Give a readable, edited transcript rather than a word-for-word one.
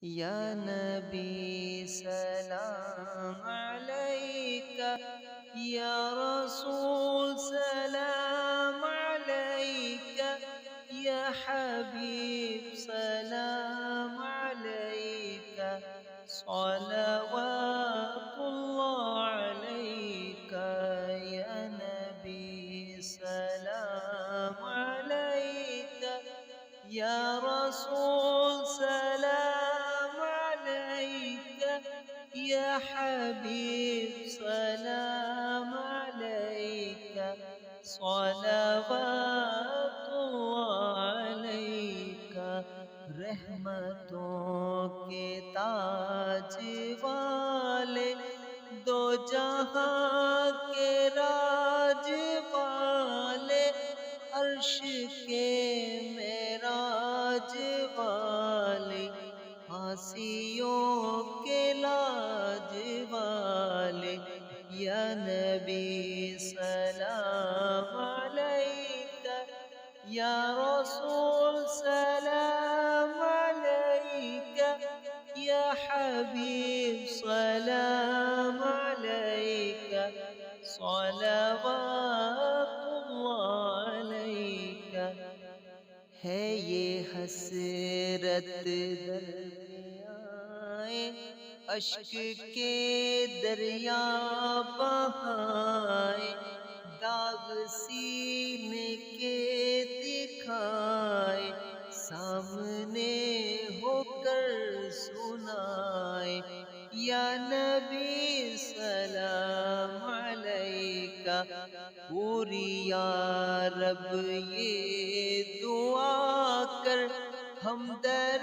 یا نبی سلام علیکہ، یا رسول سلام علیکہ، یا حبیب سلام علیکہ، صلوات اللہ علیکہ، یا نبی سلام علیکہ، یا رسول سلام علیکہ، یا حبیب سلام علیکہ، صلوات اللہ علیکہ۔ رحمتوں کے تاج والے، دو جہاں کے راج والے، عرش کے معراج والے، حاسیوں کے لاج والے، یا نبی سلام علیکہ، یا رسول سلام علیکہ، یا حبیب سلام علیکہ، صلوات اللہ علیکہ۔ ہے یہ حسرت دریائے اشک کے دریا بہائے، داغ سینے کے دکھائے، سامنے ہو کر سنائے، یا نبی سلام علیکہ۔ پوری یا رب یہ دعا کر، ہم در